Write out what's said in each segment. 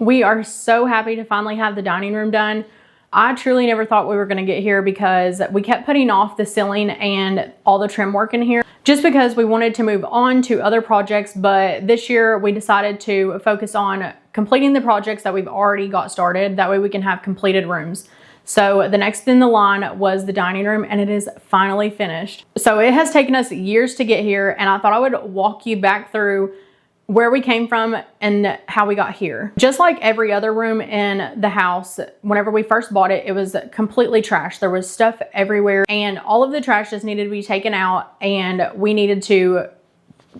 We are so happy to finally have the dining room done. I truly never thought we were going to get here because we kept putting off the ceiling and all the trim work in here just because we wanted to move on to other projects. But this year we decided to focus on completing the projects that we've already got started. That way we can have completed rooms. So the next in the line was the dining room, and it is finally finished. So it has taken us years to get here, and I thought I would walk you back through where we came from and how we got here. Just like every other room in the house, whenever we first bought it, it was completely trashed. There was stuff everywhere, and all of the trash just needed to be taken out, and we needed to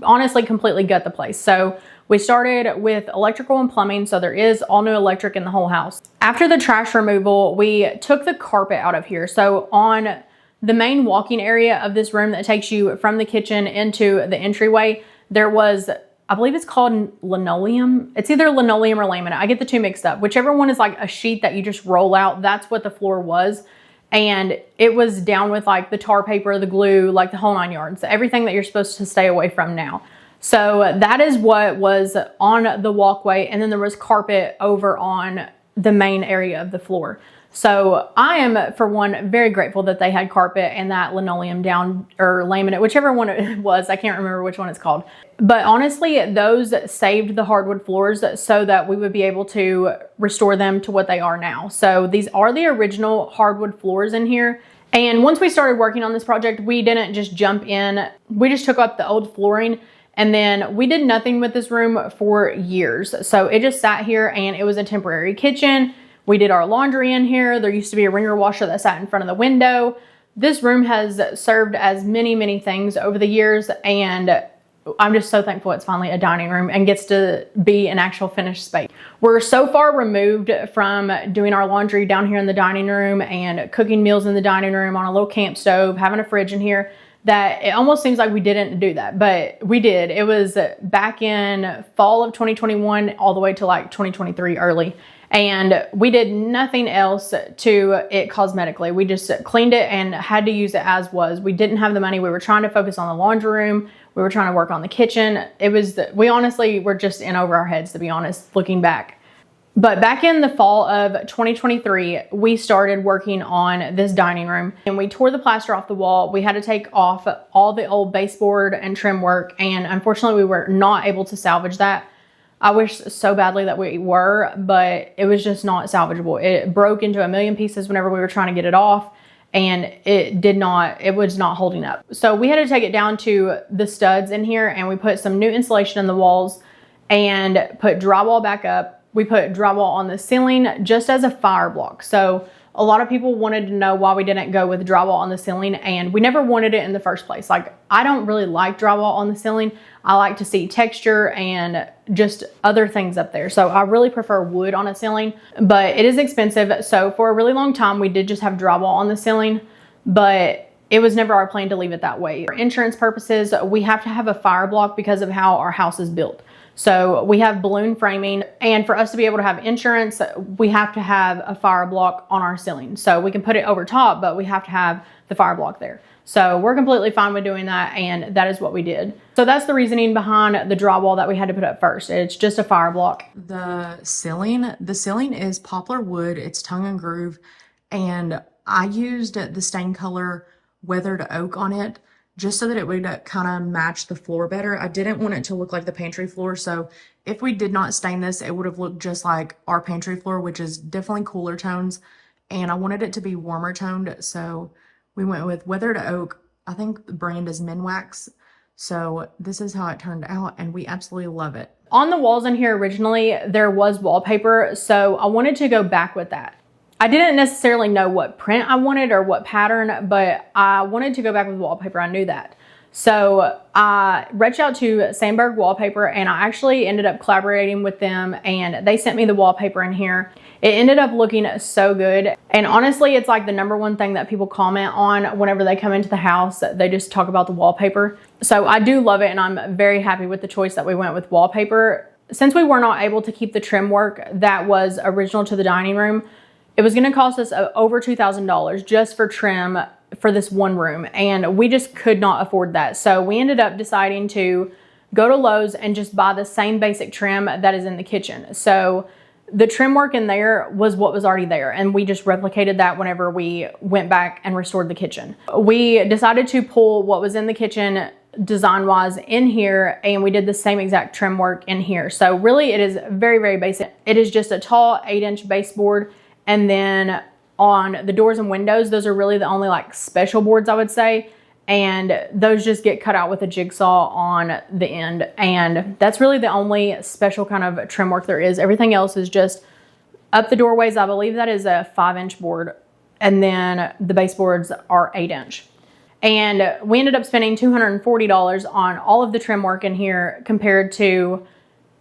honestly completely gut the place. So we started with electrical and plumbing, so there is all new electric in the whole house. After the trash removal, we took the carpet out of here. So on the main walking area of this room that takes you from the kitchen into the entryway, there was, I believe it's called linoleum. It's either linoleum or laminate. I get the two mixed up. Whichever one is like a sheet that you just roll out, that's what the floor was. And it was down with like the tar paper, the glue, like the whole 9 yards, everything that you're supposed to stay away from now. So that is what was on the walkway. And then there was carpet over on the main area of the floor. So I am, for one, very grateful that they had carpet and that linoleum down, or laminate, whichever one it was. I can't remember which one it's called. But honestly, those saved the hardwood floors so that we would be able to restore them to what they are now. So these are the original hardwood floors in here. And once we started working on this project, we didn't just jump in. We just took up the old flooring, and then we did nothing with this room for years. So it just sat here, and it was a temporary kitchen. We did our laundry in here. There used to be a wringer washer that sat in front of the window. This room has served as many, many things over the years, and I'm just so thankful it's finally a dining room and gets to be an actual finished space. We're so far removed from doing our laundry down here in the dining room and cooking meals in the dining room on a little camp stove, having a fridge in here, that it almost seems like we didn't do that, but we did. It was back in fall of 2021 all the way to like 2023 early. And we did nothing else to it cosmetically. We just cleaned it and had to use it as was. We didn't have the money. We were trying to focus on the laundry room. We were trying to work on the kitchen. We honestly were just in over our heads, to be honest, looking back. But back in the fall of 2023, we started working on this dining room, and we tore the plaster off the wall. We had to take off all the old baseboard and trim work, and unfortunately we were not able to salvage that. I wish so badly that we were, but it was just not salvageable. It broke into a million pieces whenever we were trying to get it off, and it was not holding up. So we had to take it down to the studs in here, and we put some new insulation in the walls and put drywall back up. We put drywall on the ceiling just as a fire block. So a lot of people wanted to know why we didn't go with drywall on the ceiling, and we never wanted it in the first place. Like, I don't really like drywall on the ceiling. I like to see texture and just other things up there. So I really prefer wood on a ceiling, but it is expensive. So for a really long time, we did just have drywall on the ceiling, but it was never our plan to leave it that way. For insurance purposes, we have to have a fire block because of how our house is built. So we have balloon framing, and for us to be able to have insurance, we have to have a fire block on our ceiling. So we can put it over top, but we have to have the fire block there. So we're completely fine with doing that, and that is what we did. So that's the reasoning behind the drywall that we had to put up first. It's just a fire block. The ceiling is poplar wood. It's tongue and groove, and I used the stain color weathered oak on it, just so that it would kind of match the floor better. I didn't want it to look like the pantry floor, so if we did not stain this, it would have looked just like our pantry floor, which is definitely cooler tones, and I wanted it to be warmer toned, so we went with weathered oak. I think the brand is Minwax, so this is how it turned out, and we absolutely love it. On the walls in here originally, there was wallpaper, so I wanted to go back with that. I didn't necessarily know what print I wanted or what pattern, but I wanted to go back with wallpaper. I knew that. So I reached out to Sandberg Wallpaper, and I actually ended up collaborating with them, and they sent me the wallpaper in here. It ended up looking so good. And honestly, it's like the #1 thing that people comment on whenever they come into the house. They just talk about the wallpaper. So I do love it, and I'm very happy with the choice that we went with wallpaper. Since we were not able to keep the trim work that was original to the dining room, it was going to cost us over $2,000 just for trim for this one room, and we just could not afford that. So we ended up deciding to go to Lowe's and just buy the same basic trim that is in the kitchen. So the trim work in there was what was already there, and we just replicated that whenever we went back and restored the kitchen. We decided to pull what was in the kitchen design-wise in here, and we did the same exact trim work in here. So really it is very, very basic. It is just a tall 8-inch baseboard, and then on the doors and windows, those are really the only like special boards, I would say, and those just get cut out with a jigsaw on the end, and that's really the only special kind of trim work there is. Everything else is just up the doorways. I believe that is a 5-inch board, and then the baseboards are 8-inch. And we ended up spending $240 on all of the trim work in here compared to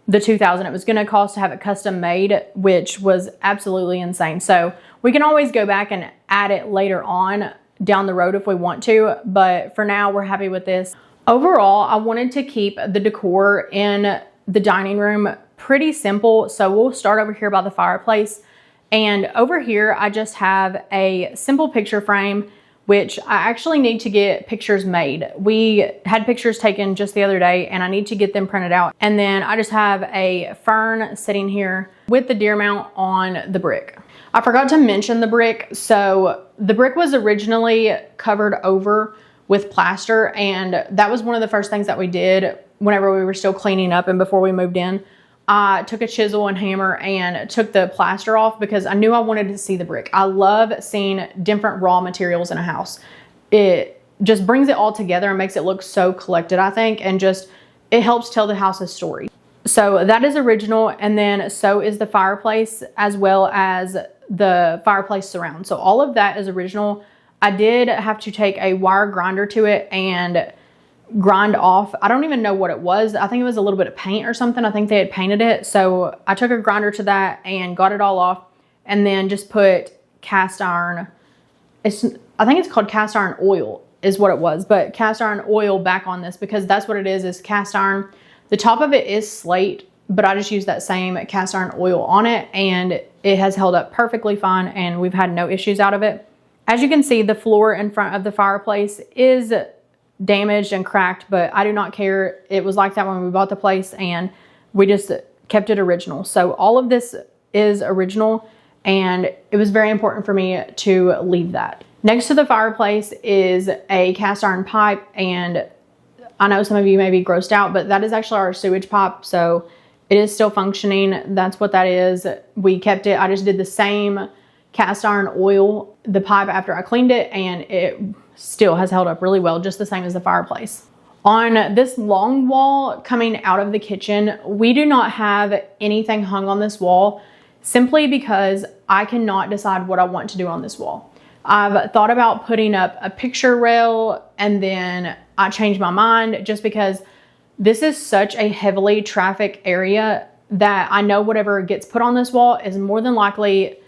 the $2,000 it was going to cost to have it custom made, which was absolutely insane. So we can always go back and add it later on down the road if we want to, but for now we're happy with this. Overall, I wanted to keep the decor in the dining room pretty simple, so we'll start over here by the fireplace. And over here I just have a simple picture frame, which I actually need to get pictures made. We had pictures taken just the other day and I need to get them printed out. And then I just have a fern sitting here with the deer mount on the brick. I forgot to mention the brick. So the brick was originally covered over with plaster, and that was one of the first things that we did whenever we were still cleaning up and before we moved in. I took a chisel and hammer and took the plaster off because I knew I wanted to see the brick. I love seeing different raw materials in a house. It just brings it all together and makes it look so collected, I think, and just it helps tell the house's story. So that is original, and then so is the fireplace as well as the fireplace surround. So all of that is original. I did have to take a wire grinder to it and grind off, I don't even know what it was. I think it was a little bit of paint or something. I think they had painted it. So I took a grinder to that and got it all off, and then just put cast iron. I think it's called cast iron oil is what it was, but cast iron oil back on this because that's what it is cast iron. The top of it is slate, but I just used that same cast iron oil on it, and it has held up perfectly fine, and we've had no issues out of it. As you can see, the floor in front of the fireplace is damaged and cracked, but I do not care. It was like that when we bought the place, and we just kept it original. So all of this is original, and it was very important for me to leave that. Next to the fireplace is a cast iron pipe, and I know some of you may be grossed out, but that is actually our sewage pipe, so it is still functioning. That's what that is. We kept it. I just did the same cast iron oil, the pipe, after I cleaned it, and it still has held up really well, just the same as the fireplace. On this long wall coming out of the kitchen, we do not have anything hung on this wall simply because I cannot decide what I want to do on this wall. I've thought about putting up a picture rail, and then I changed my mind just because this is such a heavily trafficked area that I know whatever gets put on this wall is more than likely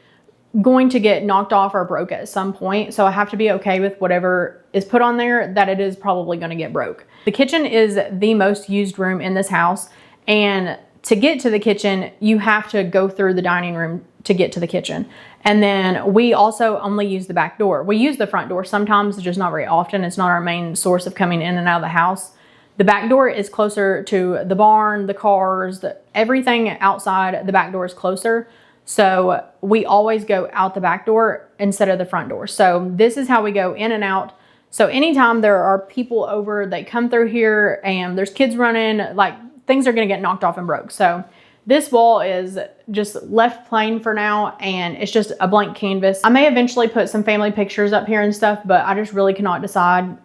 going to get knocked off or broke at some point. So I have to be okay with whatever is put on there, that it is probably going to get broke. The kitchen is the most used room in this house, and to get to the kitchen, you have to go through the dining room to get to the kitchen. And then we also only use the back door. We use the front door sometimes, just not very often. It's not our main source of coming in and out of the house. The back door is closer to the barn, the cars, everything outside the back door is closer. So we always go out the back door instead of the front door. So this is how we go in and out. So anytime there are people over, they come through here and there's kids running, like things are gonna get knocked off and broke. So this wall is just left plain for now, and it's just a blank canvas. I may eventually put some family pictures up here and stuff, but I just really cannot decide.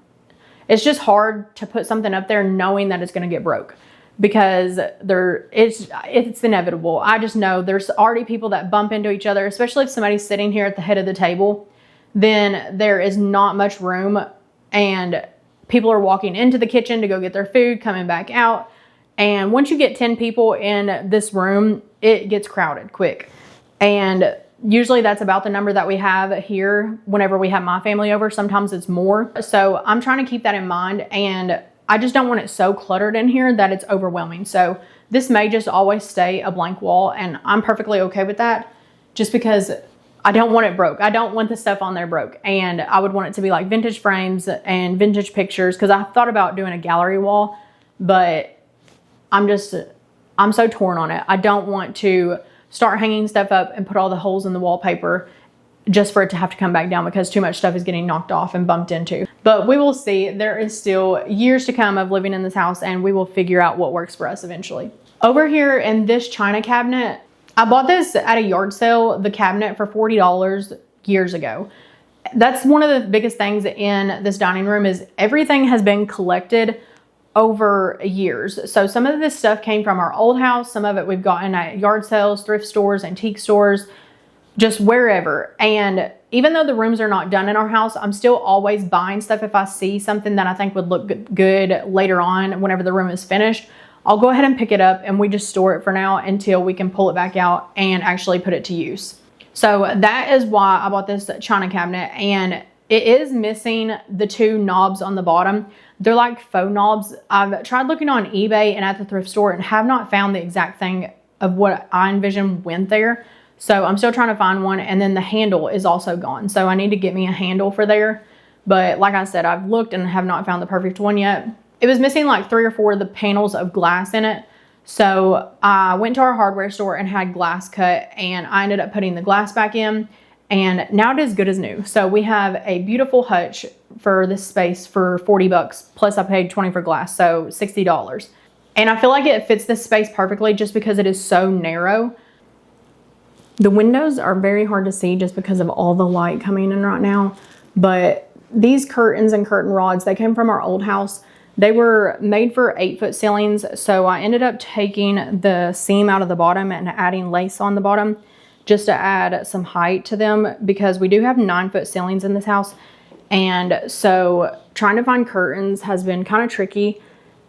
It's just hard to put something up there knowing that it's gonna get broke, because it's inevitable. I just know there's already people that bump into each other, especially if somebody's sitting here at the head of the table, then there is not much room, and people are walking into the kitchen to go get their food, coming back out. And once you get 10 people in this room, it gets crowded quick. And usually that's about the number that we have here whenever we have my family over. Sometimes it's more. So I'm trying to keep that in mind, and I just don't want it so cluttered in here that it's overwhelming. So this may just always stay a blank wall, and I'm perfectly okay with that, just because I don't want it broke. I don't want the stuff on there broke. And I would want it to be like vintage frames and vintage pictures, because I thought about doing a gallery wall, but I'm so torn on it. I don't want to start hanging stuff up and put all the holes in the wallpaper just for it to have to come back down because too much stuff is getting knocked off and bumped into. But we will see. There is still years to come of living in this house, and we will figure out what works for us eventually. Over here in this china cabinet, I bought this at a yard sale, the cabinet, for $40 years ago. That's one of the biggest things in this dining room is everything has been collected over years. So some of this stuff came from our old house. Some of it we've gotten at yard sales, thrift stores, antique stores, just wherever. And even though the rooms are not done in our house, I'm still always buying stuff. If I see something that I think would look good later on, whenever the room is finished, I'll go ahead and pick it up and we just store it for now until we can pull it back out and actually put it to use. So that is why I bought this china cabinet, and it is missing the two knobs on the bottom. They're like faux knobs. I've tried looking on eBay and at the thrift store and have not found the exact thing of what I envisioned went there. So I'm still trying to find one. And then the handle is also gone. So I need to get me a handle for there. But like I said, I've looked and have not found the perfect one yet. It was missing like 3 or 4 of the panels of glass in it. So I went to our hardware store and had glass cut, and I ended up putting the glass back in, and now it is good as new. So we have a beautiful hutch for this space for $40, plus I paid $20 for glass, so $60. And I feel like it fits this space perfectly just because it is so narrow. The windows are very hard to see just because of all the light coming in right now, but these curtains and curtain rods, they came from our old house. They were made for 8-foot ceilings, so I ended up taking the seam out of the bottom and adding lace on the bottom just to add some height to them, because we do have 9-foot ceilings in this house. And so trying to find curtains has been kind of tricky,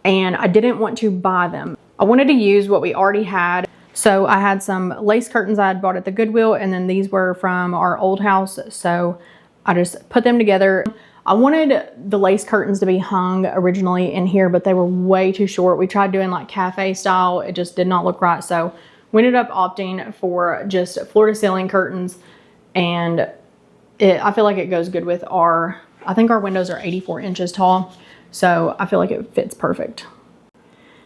and I didn't want to buy them. I wanted to use what we already had. So I had some lace curtains I had bought at the Goodwill, and then these were from our old house. So I just put them together. I wanted the lace curtains to be hung originally in here, but they were way too short. We tried doing like cafe style. It just did not look right. So we ended up opting for just floor to ceiling curtains. And I feel like it goes good with I think our windows are 84 inches tall. So I feel like it fits perfect.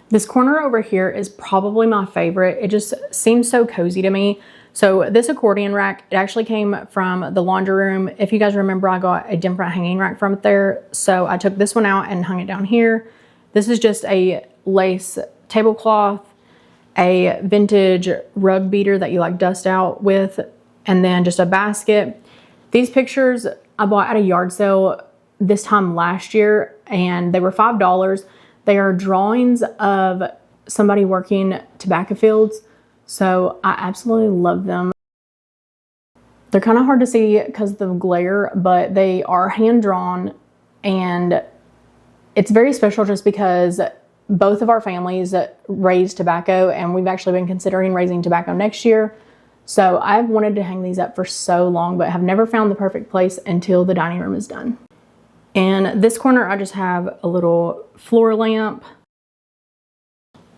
This corner over here is probably my favorite. It just seems so cozy to me. So this accordion rack, it actually came from the laundry room. If you guys remember, I got a different hanging rack from it there. So I took this one out and hung it down here. This is just a lace tablecloth, a vintage rug beater that you like dust out with, and then just a basket. These pictures I bought at a yard sale this time last year, and they were $5. They are drawings of somebody working tobacco fields. So I absolutely love them. They're kind of hard to see because of the glare, but they are hand drawn, and it's very special just because both of our families raise tobacco, and we've actually been considering raising tobacco next year. So I've wanted to hang these up for so long, but have never found the perfect place until the dining room is done. In this corner, I just have a little floor lamp.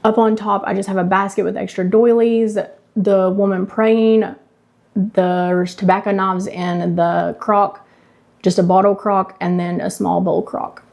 Up on top, I just have a basket with extra doilies, the woman praying, there's tobacco knives in the crock, just a bottle crock, and then a small bowl crock.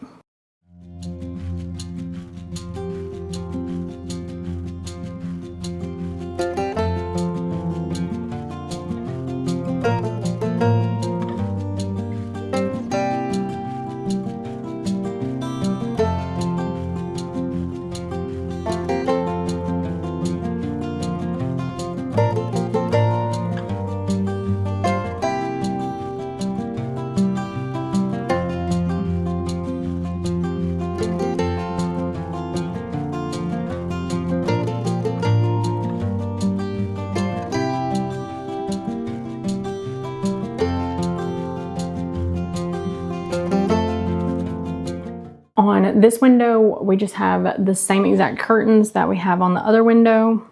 On this window, we just have the same exact curtains that we have on the other window,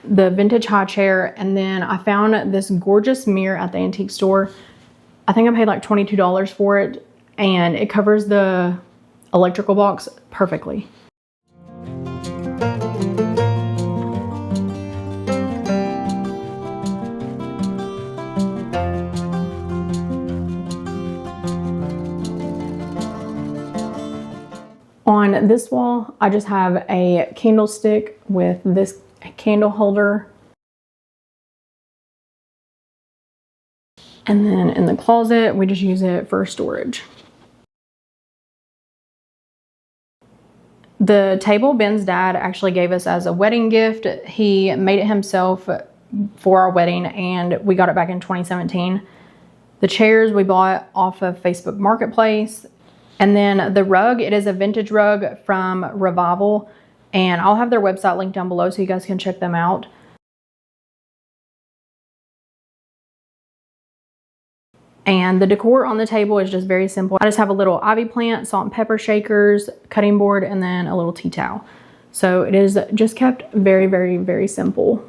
the vintage high chair, and then I found this gorgeous mirror at the antique store. I think I paid like $22 for it, and it covers the electrical box perfectly. On this wall, I just have a candlestick with this candle holder. And then in the closet, we just use it for storage. The table Ben's dad actually gave us as a wedding gift. He made it himself for our wedding and we got it back in 2017. The chairs we bought off of Facebook Marketplace. And then the rug, it is a vintage rug from Revival. And I'll have their website linked down below so you guys can check them out. And the decor on the table is just very simple. I just have a little ivy plant, salt and pepper shakers, cutting board, and then a little tea towel. So it is just kept very, very, very simple.